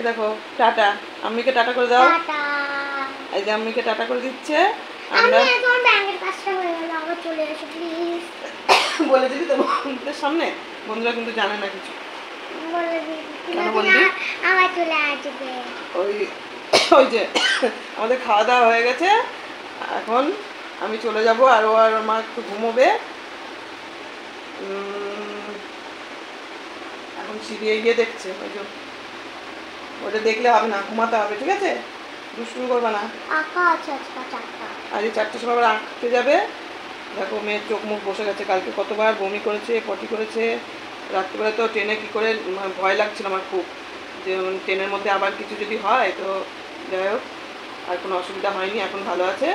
এই দেখো tata, আম্মিকে tata করে দাও। এই যে আম্মিকে টাটা করে দিচ্ছে। আমরা বলে দিবি তো বন্ধুদের সামনে, বন্ধুরা কিন্তু জানে না কিছু। কেন বলবি? ওই ওই যে আমাদের খাওয়া দাওয়া হয়ে গেছে, এখন আমি চলে যাব, আর ও আর মা একটু ঘুমোবে। এখন সিরিয়ে গিয়ে দেখছে, ওই যে ওটা দেখলে হবে না, ঘুমাতে হবে, ঠিক আছে? দুষ্টুমি করবে না। আজ 4টার সময় আবার আঁকতে যাবে। দেখো মেয়ের চোখ মুখ বসে গেছে, কালকে কতবার বমি করেছে, পটি করেছে। রাত্রিবেলা তো ট্রেনে কী করে ভয় লাগছিল আমার খুব, যে ট্রেনের মধ্যে আবার কিছু যদি হয় তো। যাই হোক, আর কোনো অসুবিধা হয়নি, এখন ভালো আছে,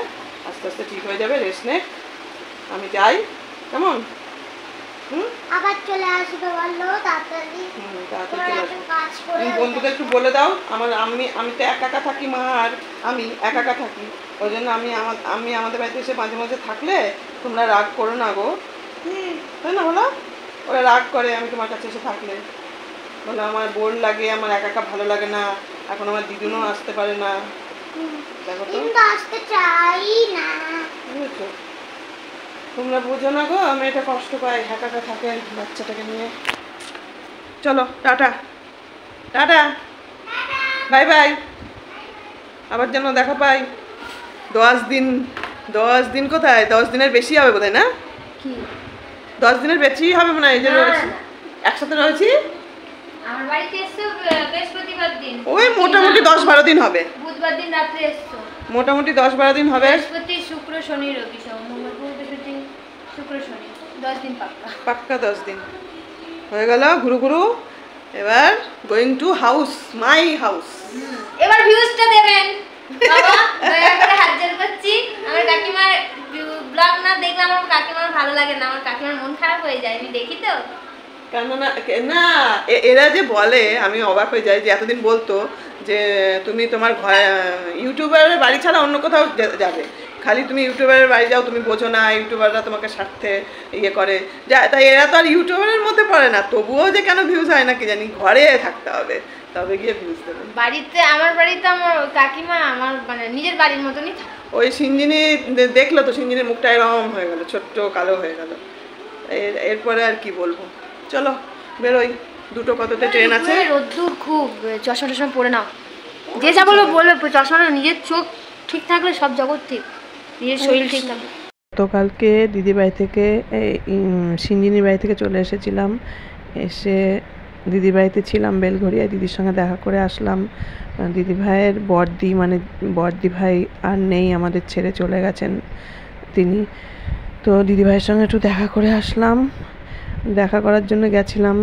আস্তে আস্তে ঠিক হয়ে যাবে, রেস্ট নে। আমি যাই, কেমন? আবার চলে আসবে বললো তাড়াতাড়ি। বন্ধুদের একটু বলে দাও, আমি তো একা থাকি, মা আর আমি একা থাকি, ওই জন্য আমি আমাদের বাড়িতে এসে মাঝে মাঝে থাকলে তোমরা রাগ করো না গো। তাই না বলো? ওরা রাগ করে আমি তোমার কাছে এসে থাকলে, বলো আমার বোর লাগে, আমার একা ভালো লাগে না, এখন আমার দিদুনও আসতে পারে না। দেখো তো, আসতে চাই না, বুঝেছো? তোমরা বোঝো না গো, আমি এটা কষ্ট পাই, একা থাকে বাচ্চাটাকে নিয়ে। চলো টাটা, টাটা, বাই বাই, আবার যেন দেখা পাই। 10 দিন কোথায়, 10 দিনের বেশি হবে বোধ হয়, না? 10 দিনের বেশি হবে মনে হয়, এই যে একসাথে রয়েছি। আমার বাড়িতে এসছো বৃহস্পতিবার দিন, ওই মোটামুটি 10-12 দিন হবে। বুধবার দিন রাত্রে এসছো, মোটামুটি 10-12 দিন হবে। বৃহস্পতি শুক্র শনি রবি সব, মঙ্গল বৃহস্পতি শুক্র শনি, 10 দিন পাক্কা 10 দিন হয়ে গেল ঘুরু। এবার going to house, my house. এবার ভিউজটা দেবেন বাবা, দয়া করে হাত জোড় করছি। আমার কাকিমার ব্লগ না দেখলে আমার কাকিমার ভালো লাগে না, আমার কাকিমার মন খারাপ হয়ে যায়, আমি দেখি তো। না এরা যে বলে, আমি অবাক হয়ে যাই, যে এতদিন বলতো যে তুমি তোমার ইউটিউবারের বাড়ি ছাড়া অন্য কোথাও যাবে, খালি তুমি ইউটিউবারের বাড়ি যাও, তুমি বোঝো না ইউটিউবাররা তোমাকে স্বার্থে ইয়ে করে তাই এরা তো আর ইউটিউবারের মধ্যে পড়ে না, তবুও যে কেন ভিউজ হয় না কি জানি, ঘরে থাকতে হবে তবে গিয়ে ভিউজ দেবে। বাড়িতে, আমার বাড়িতে আমার কাকিমা আমার মানে নিজের বাড়ির মতনই থাকে। ওই সিঞ্জিনি দেখলো তো, সিঞ্জিনির মুখটা এরকম হয়ে গেল, ছোট্ট কালো হয়ে গেল। এরপরে আর কি বলবো, চলো বেরোই, 2টো কততে ট্রেন আছে। রোদ্দুর খুব, চশমা টশমা পরে নাও, যে যা বলবে বলবে, চশমাটা নিজের চোখ ঠিক থাকলে সব জগৎ ঠিক, নিজের শরীর ঠিক থাকলে। গতকালকে দিদির বাড়ি থেকে, সিঞ্জিনির বাড়ি থেকে চলে এসেছিলাম, এসে দিদির বাড়িতে ছিলাম বেলঘরিয়া, দিদির সঙ্গে দেখা করে আসলাম। দিদি ভাইয়ের বড়দি ভাই আর নেই, আমাদের ছেড়ে চলে গেছেন তিনি, তো দিদি ভাইয়ের সঙ্গে একটু দেখা করে আসলাম। দেখা করার জন্য গেছিলাম,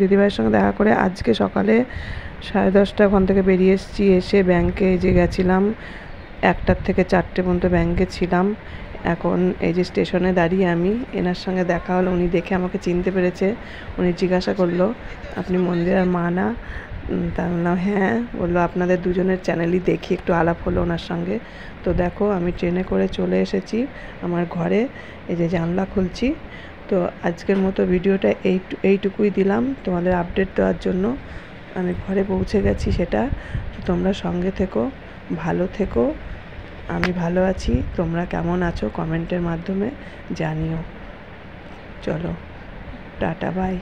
দিদিভাইয়ের সঙ্গে দেখা করে আজকে সকালে 10:30 ওখান থেকে বেরিয়ে এসেছি। এসে ব্যাংকে যে গেছিলাম, 1টার থেকে 4টে পর্যন্ত ব্যাংকে ছিলাম। এখন এই যে স্টেশনে দাঁড়িয়ে আমি, এনার সঙ্গে দেখা হলো, উনি দেখে আমাকে চিনতে পেরেছে। উনি জিজ্ঞাসা করলো আপনি মন্দিরার মা না? তা বললাম হ্যাঁ। বললো আপনাদের দুজনের চ্যানেলই দেখি, একটু আলাপ হলো ওনার সঙ্গে। তো দেখো আমি ট্রেনে করে চলে এসেছি আমার ঘরে, এই যে জানলা খুলছি। তো আজকের মতো ভিডিওটা এইটুকুই দিলাম তোমাদের আপডেট দেওয়ার জন্য। আমি ঘরে পৌঁছে গেছি, সেটা তোমরা সঙ্গে থেকো, ভালো থেকো। আমি ভালো আছি, তোমরা কেমন আছো কমেন্টের মাধ্যমে জানিও। চলো টাটা, বাই।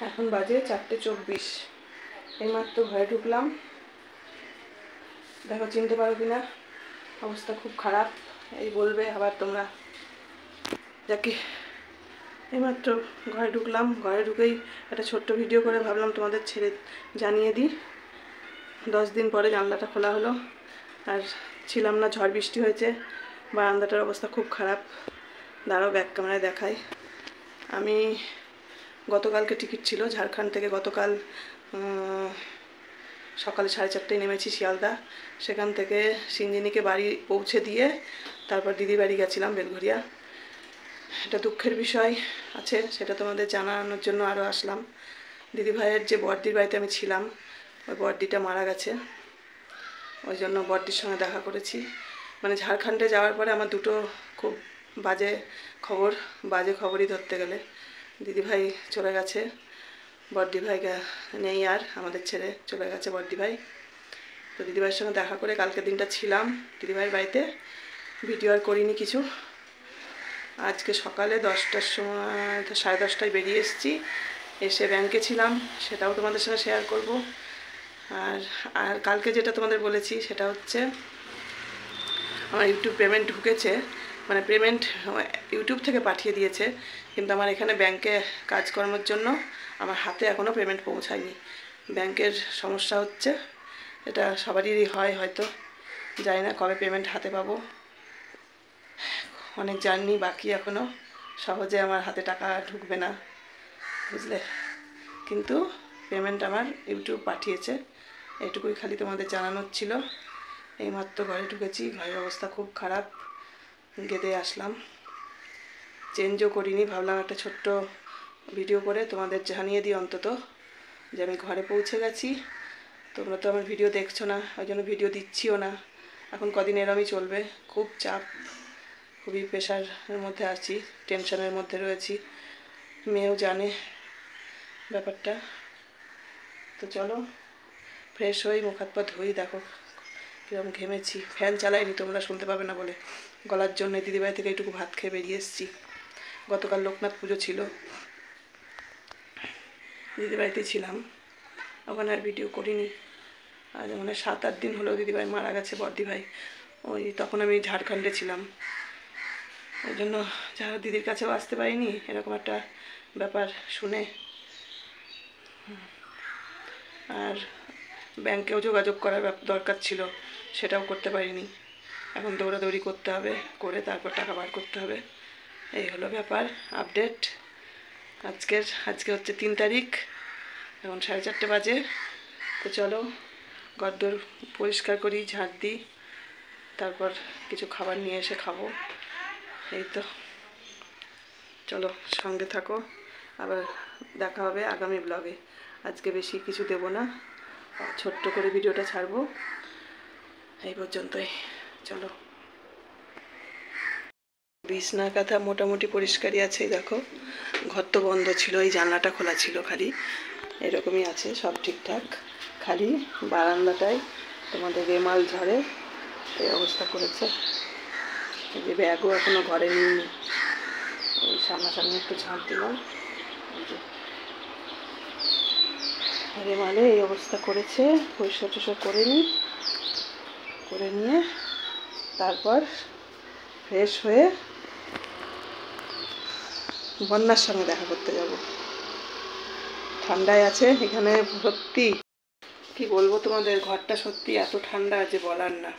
এখন বাজে 4:24, এইমাত্র ঘরে ঢুকলাম। দেখো চিনতে পারো কিনা, অবস্থা খুব খারাপ, এই বলবে আবার তোমরা। যাকে এইমাত্র ঘরে ঢুকলাম, ঘরে ঢুকেই একটা ছোট্ট ভিডিও করে ভাবলাম তোমাদের ছেড়ে জানিয়ে দিই। 10 দিন পরে জানলাটা খোলা হলো, আর ছিলাম না, ঝড় বৃষ্টি হয়েছে, বারান্দাটার অবস্থা খুব খারাপ। দাঁড়াও ব্যাক ক্যামেরায় দেখাই। আমি গতকালকে টিকিট ছিল ঝাড়খণ্ড থেকে। গতকাল সকালে 4:30টায় নেমেছি শিয়ালদা। সেখান থেকে সিঞ্জিনিকে বাড়ি পৌঁছে দিয়ে তারপর দিদির বাড়ি গেছিলাম বেলঘরিয়া। এটা দুঃখের বিষয় আছে, সেটা তোমাদের জানানোর জন্য আরও আসলাম। দিদিভাইয়ের যে বড়দির বাড়িতে আমি ছিলাম, ওই বড়দিটা মারা গেছে, ওই জন্য বড়দির সঙ্গে দেখা করেছি। মানে ঝাড়খণ্ডে যাওয়ার পরে আমার দুটো খুব বাজে খবরই ধরতে গেলে। দিদিভাই চলে গেছে, বড়দিভাই নেই আর, আমাদের ছেড়ে চলে গেছে বড়দিভাই। তো দিদিভাইয়ের সঙ্গে দেখা করে কালকে দিনটা ছিলাম দিদিভাইয়ের বাড়িতে, ভিডিও আর করিনি কিছু। আজকে সকালে 10টার সময় 10:30টায় বেরিয়ে এসেছি, এসে ব্যাংকে ছিলাম, সেটাও তোমাদের সঙ্গে শেয়ার করব। আর কালকে যেটা তোমাদের বলেছি সেটা হচ্ছে আমার ইউটিউব পেমেন্ট ঢুকেছে, মানে পেমেন্ট ইউটিউব থেকে পাঠিয়ে দিয়েছে, কিন্তু আমার এখানে ব্যাংকে কাজকর্মের জন্য আমার হাতে এখনও পেমেন্ট পৌঁছায়নি। ব্যাংকের সমস্যা হচ্ছে, এটা সবারই হয় হয়তো, জানি না কবে পেমেন্ট হাতে পাবো। অনেক জার্নি বাকি এখনও, সহজে আমার হাতে টাকা ঢুকবে না, বুঝলে। কিন্তু পেমেন্ট আমার ইউটিউব পাঠিয়েছে, এটুকুই খালি তোমাদের জানানোর ছিল। এইমাত্র ঘরে ঢুকেছি, ঘরের অবস্থা খুব খারাপ, গেদে আসলাম, চেঞ্জও করিনি। ভাবলাম একটা ছোট্ট ভিডিও করে তোমাদের জানিয়ে দিই অন্তত যে আমি ঘরে পৌঁছে গেছি। তোমরা তো আমার ভিডিও দেখছো না, ওই জন্য ভিডিও দিচ্ছিও না। এখন কদিন এরমই চলবে, খুব চাপ, খুবই প্রেশারের মধ্যে আছি, টেনশনের মধ্যে রয়েছি, মেয়েও জানে ব্যাপারটা। তো চলো ফ্রেশ হই, মুখ হাত পা ধুই। দেখো কীরকম ঘেমেছি, ফ্যান চালাইনি, তোমরা শুনতে পাবে না বলে। গলার জন্য দিদিভাই থেকে এইটুকু ভাত খেয়ে বেরিয়ে এসেছি। গতকাল লোকনাথ পুজো ছিল, দিদিবাড়িতে ছিলাম, ওখানে আর ভিডিও করিনি। আজ মানে 7-8 দিন হলো দিদিভাই মারা গেছে, বড়দিভাই। ওই তখন আমি ঝাড়খণ্ডে ছিলাম, ওই জন্য যারা দিদির কাছেও আসতে পারিনি, এরকম একটা ব্যাপার শুনে। আর ব্যাংকেও যোগাযোগ করার দরকার ছিল, সেটাও করতে পারিনি। এখন দৌড়াদৌড়ি করতে হবে, করে তারপর টাকা বার করতে হবে। এই হলো ব্যাপার, আপডেট। আজকে হচ্ছে 3 তারিখ, এখন 4:30 বাজে। তো চলো ঘরদোর পরিষ্কার করি, ঝাঁট দিই, তারপর কিছু খাবার নিয়ে এসে খাবো। এই তো, চলো সঙ্গে থাকো, আবার দেখা হবে আগামী ব্লগে। আজকে বেশি কিছু দেব না, ছোট্ট করে ভিডিওটা ছাড়বো। এই পর্যন্তই, চলো। বিছনা কাঁথা মোটামুটি পরিষ্কারই আছে, দেখো। ঘর তো বন্ধ ছিল, এই জানলাটা খোলা ছিল খালি, এরকমই আছে, সব ঠিকঠাক। খালি বারান্দাটায় তোমাদের রেমাল ঝড়ে এই অবস্থা করেছে। এই যে ব্যাগও এখনো ঘরে নিইনি, ওই সামনাসামনি একটু ঝাঁট দিলাম, রেমালে এই অবস্থা করেছে। পরিষ্কার টরিষ্কার করে নিয়ে তারপর ফ্রেশ হয়ে বন্যার সঙ্গে দেখা করতে যাব। ঠান্ডায় আছে এখানে সত্যি, কি বলবো তোমাদের, ঘরটা সত্যি এত ঠান্ডা যে বলার না।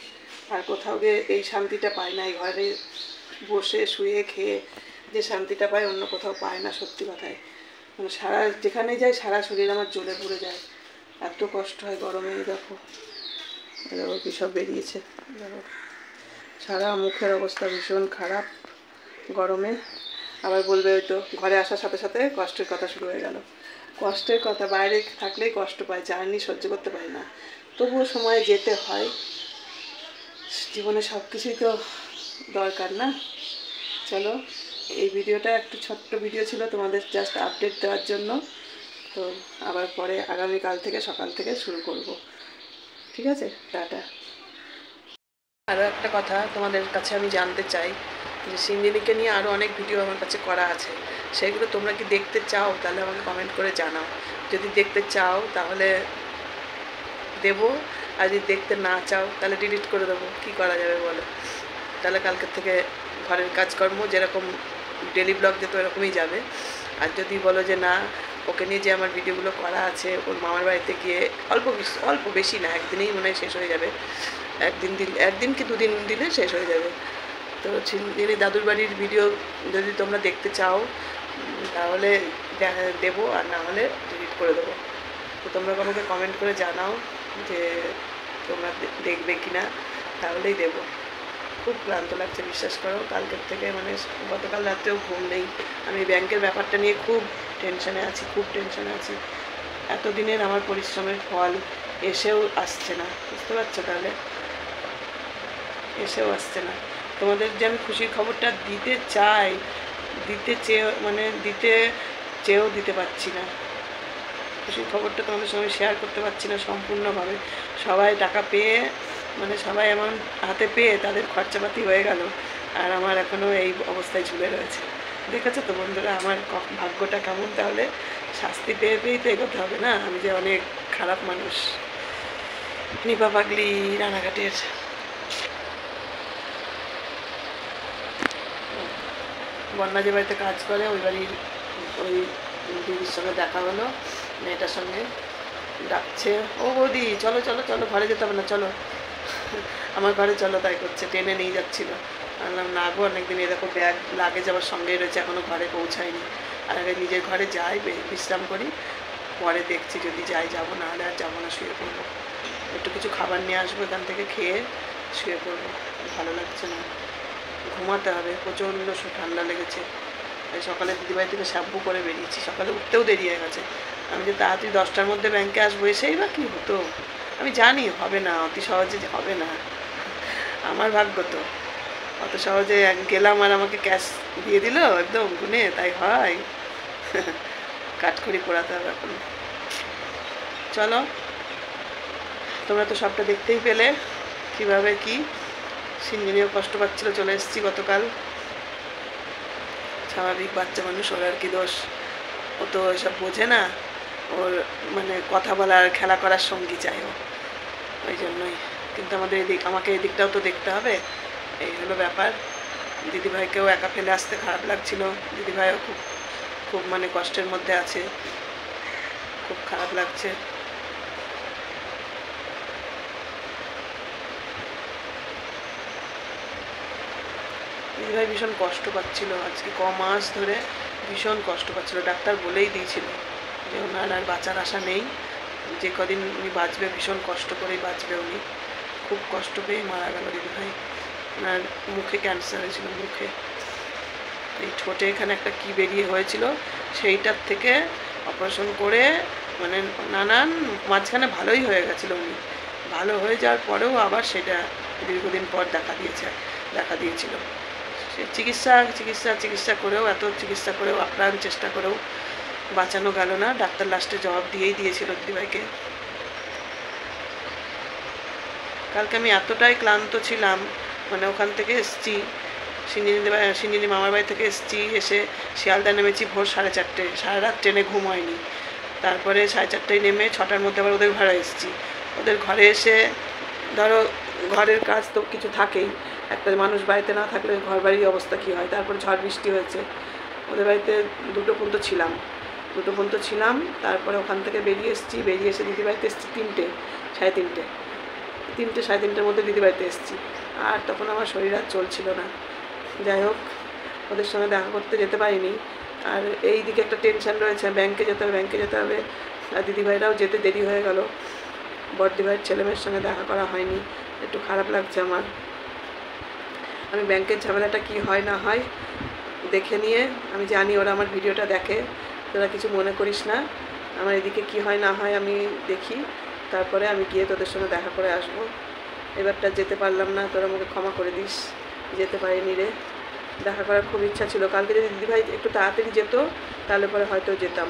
আর কোথাও গিয়ে এই শান্তিটা পাই না, এই ঘরে বসে শুয়ে খেয়ে যে শান্তিটা পাই অন্য কোথাও পায় না, সত্যি কথায়। মানে যেখানে যাই সারা শরীর আমার জ্বলে পুড়ে যায়, এত কষ্ট হয় গরমে। দেখো কী সব বেরিয়েছে, দেখো সারা মুখের অবস্থা ভীষণ খারাপ গরমে। আবার বলবে ওই তো ঘরে আসার সাথে সাথে কষ্টের কথা শুরু হয়ে গেল। কষ্টের কথা, বাইরে থাকলেই কষ্ট পাই, জার্নি সহ্য করতে পারি না, তবুও সময় যেতে হয়। জীবনে সব কিছুই তো দরকার না। চলো, এই ভিডিওটা একটু ছোট্ট ভিডিও ছিল তোমাদের জাস্ট আপডেট দেওয়ার জন্য। তো আবার পরে আগামীকাল থেকে সকাল থেকে শুরু করব, ঠিক আছে? টাটা। আরও একটা কথা তোমাদের কাছে আমি জানতে চাই যে সিঞ্জিনিকে নিয়ে আরও অনেক ভিডিও আমার কাছে করা আছে, সেগুলো তোমরা কি দেখতে চাও? তাহলে আমাকে কমেন্ট করে জানাও। যদি দেখতে চাও তাহলে দেব, আর যদি দেখতে না চাও তাহলে ডিলিট করে দেবো। কী করা যাবে বলো? তাহলে কালকের থেকে ঘরের কাজকর্ম যেরকম ডেলি ব্লগ যেত এরকমই যাবে। আর যদি বলো যে না, ওকে নিয়ে যে আমার ভিডিওগুলো করা আছে ওর মামার বাড়িতে গিয়ে অল্প বেশি না, একদিনেই মনে হয় শেষ হয়ে যাবে, একদিন কি 2 দিন দিলে শেষ হয়ে যাবে। তো সিঞ্জিনি দাদুর বাড়ির ভিডিও যদি তোমরা দেখতে চাও তাহলে দেবো, আর না হলে ডিলিট করে দেবো। তো তোমরা আমাকে কমেন্ট করে জানাও যে তোমরা দেখবে কি না, তাহলেই দেবো। খুব ক্লান্ত লাগছে বিশ্বাস করো, কালকের থেকে মানে গতকাল রাতেও ঘুম নেই। আমি ব্যাংকের ব্যাপারটা নিয়ে খুব টেনশনে আছি, খুব টেনশনে আছি। এতদিনের আমার পরিশ্রমের ফল এসেও আসছে না, বুঝতে পারছো? তাহলে এসেও আসছে না। তোমাদের যে আমি খুশির খবরটা দিতে চাই, দিতে চেয়েও দিতে পারছি না। খুশির খবরটা তোমাদের সঙ্গে শেয়ার করতে পারছি না সম্পূর্ণভাবে। সবাই টাকা পেয়ে মানে সবাই এমন হাতে পেয়ে তাদের খরচাপাতি হয়ে গেল, আর আমার এখনও এই অবস্থায় ঝুলে রয়েছে। দেখেছো তো বন্ধুরা আমার ভাগ্যটা কেমন? তাহলে শাস্তি পেয়ে পেয়েই তো এগোতে হবে না? আমি যে অনেক খারাপ মানুষ। নিপা পাগলি রানাঘাটের। বন্যা যে বাড়িতে কাজ করে ওই বাড়ির ওই দিদির সঙ্গে দেখা হলো, মেয়েটার সঙ্গে ডাকছে, ও বৌদি চলো চলো চলো, ঘরে যেতে হবে না, চলো আমার ঘরে চলো, তাই করছে, টেনে নিয়ে যাচ্ছিলো। বললাম না গো, অনেকদিন এই দেখো ব্যাগ লাগেজ আমার সঙ্গেই রয়েছে, এখনও ঘরে পৌঁছায়নি। আর আগে নিজের ঘরে যাই, বিশ্রাম করি, পরে দেখছি যদি যাই যাবো, না হলে আর যাবো না, শুয়ে পড়বো। একটু কিছু খাবার নিয়ে আসবো, এখান থেকে খেয়ে শুয়ে পড়বো, ভালো লাগছে না, ঘুমাতে হবে, প্রচণ্ড ঠান্ডা লেগেছে। সকালে দিদিভাই থেকে শ্যাম্পু করে বেরিয়েছি, সকালে উঠতেও দেরি হয়ে গেছে। আমি যে তাড়াতাড়ি 10টার মধ্যে ব্যাংকে আসবো, এসেই বা কী হতো? আমি জানি হবে না, অতি সহজে হবে না, আমার ভাগ্য তো অত সহজে গেলাম আর আমাকে ক্যাশ দিয়ে দিল একদম গুনে, তাই হয়? কাঠখড়ি পোড়াতে হবে এখন। চলো, তোমরা তো সবটা দেখতেই পেলে কীভাবে কি সিঞ্জিনিও কষ্ট পাচ্ছিল, চলে এসেছি গতকাল। স্বাভাবিক বাচ্চা মানুষ, ওর আর কি দোষ? ও তো এসব বোঝে না, ওর মানে কথা বলার খেলা করার সঙ্গী চাই ও, ওই জন্যই। কিন্তু আমাকে এদিকটাও তো দেখতে হবে, এই হলো ব্যাপার। দিদিভাইকেও একা ফেলে আসতে খারাপ লাগছিল, দিদিভাইও খুব খুব মানে কষ্টের মধ্যে আছে, খুব খারাপ লাগছে। দিদিভাই ভীষণ কষ্ট পাচ্ছিল, আজকে মাস ধরে ভীষণ কষ্ট পাচ্ছিল। ডাক্তার বলেই দিয়েছিল যে ওনার আর বাঁচার আশা নেই, যে কদিন উনি বাঁচবে ভীষণ কষ্ট করেই বাঁচবে উনি। খুব কষ্ট পেয়ে মারা গেল দিদিভাই। ওনার মুখে ক্যান্সার হয়েছিল, মুখে এই ঠোঁটে এখানে একটা কি বেরিয়ে হয়েছিল, সেইটার থেকে অপারেশন করে মানে নানান মাঝখানে ভালোই হয়ে গেছিলো উনি, ভালো হয়ে যাওয়ার পরেও আবার সেটা দীর্ঘদিন পর দেখা দিয়েছিল। সে চিকিৎসা করেও, এত চিকিৎসা করেও, আপ্রাণ চেষ্টা করেও বাঁচানো গেল না। ডাক্তার লাস্টে জবাব দিয়েই দিয়েছিল দিদিভাইকে। কালকে আমি এতটাই ক্লান্ত ছিলাম, মানে ওখান থেকে এসছি, সিঞ্জিনি মামার বাড়ি থেকে এসছি, এসে শিয়ালদা নেমেছি ভোর 4:30, সারা রাত ট্রেনে ঘুম হয়নি। তারপরে 4:30টায় নেমে 6টার মধ্যে আবার ওদের ঘরে এসেছি। ওদের ঘরে এসে ধরো ঘরের কাজ তো কিছু থাকেই, একটা মানুষ বাড়িতে না থাকলে ঘর বাড়ির অবস্থা কী হয়। তারপরে ঝড় বৃষ্টি হয়েছে, ওদের বাড়িতে 2টো পর্যন্ত ছিলাম। তারপরে ওখান থেকে বেরিয়ে এসে দিদিবাড়িতে এসেছি 3টে সাড়ে 3টের মধ্যে দিদিবাড়িতে এসেছি। আর তখন আমার শরীর আর চলছিল না। যাই হোক, ওদের সঙ্গে দেখা করতে যেতে পারিনি। আর এই দিকে একটা টেনশন রয়েছে, ব্যাংকে যেতে হবে। আর দিদিভাইরাও যেতে দেরি হয়ে গেল, বড়দিভাইয়ের ছেলেমেয়ের সঙ্গে দেখা করা হয়নি, একটু খারাপ লাগছে আমার। আমি ব্যাংকের ঝামেলাটা কি হয় না হয় দেখে নিয়ে, আমি জানি ওরা আমার ভিডিওটা দেখে, তোরা কিছু মনে করিস না, আমার এদিকে কি হয় না হয় আমি দেখি, তারপরে আমি গিয়ে তোদের সঙ্গে দেখা করে আসবো। এবারটা যেতে পারলাম না, তোরা আমাকে ক্ষমা করে দিস, যেতে পারিনি রে। দেখা করার খুব ইচ্ছা ছিল। কালকে যদি দিদিভাই একটু তাড়াতাড়ি যেত তাহলে পরে হয়তো যেতাম।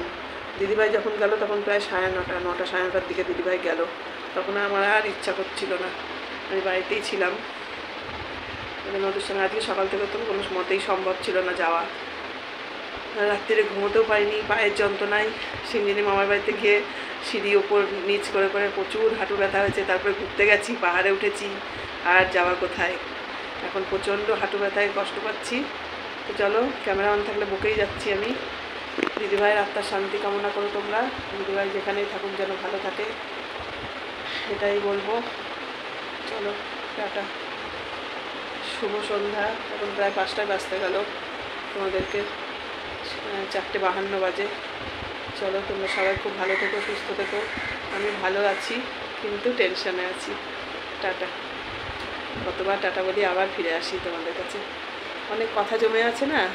দিদিভাই যখন গেল তখন প্রায় 9:30 সাড়ে 9টার দিকে দিদিভাই গেল, তখন আমার আর ইচ্ছা করছিল না, আমি বাড়িতেই ছিলাম। ওদের সঙ্গে আজকে সকাল থেকে তো কোনো মতেই সম্ভব ছিল না যাওয়া। রাত্রিরে ঘুমোতেও পারিনি, পায়ের যন্ত্রণায় সিঞ্জিনি মামার বাড়িতে গিয়ে সিঁড়ি ওপর নিচ করে প্রচুর হাঁটু ব্যথা হয়েছে। তারপরে ঘুরতে গেছি, পাহাড়ে উঠেছি, আর যাওয়া কোথায়, এখন প্রচণ্ড হাঁটু ব্যথায় কষ্ট পাচ্ছি। তো চলো, ক্যামেরা অন থাকলে বকেই যাচ্ছি আমি। দিদিভাইয়ের আত্মার শান্তি কামনা করো তোমরা, দিদিভাই যেখানেই থাকুক যেন ভালো থাকে, এটাই বলবো। চলো টাটা, শুভ সন্ধ্যা। এখন প্রায় 5টায় বাজতে গেল, তোমাদেরকে 4:52 বাজে। চলো তোমরা সবাই খুব ভালো থেকো, সুস্থ থেকো। আমি ভালো আছি কিন্তু টেনশনে আছি। টাটা। কতবার টাটা বলি, আবার ফিরে আসি তোমাদের কাছে। অনেক কথা জমে আছে না।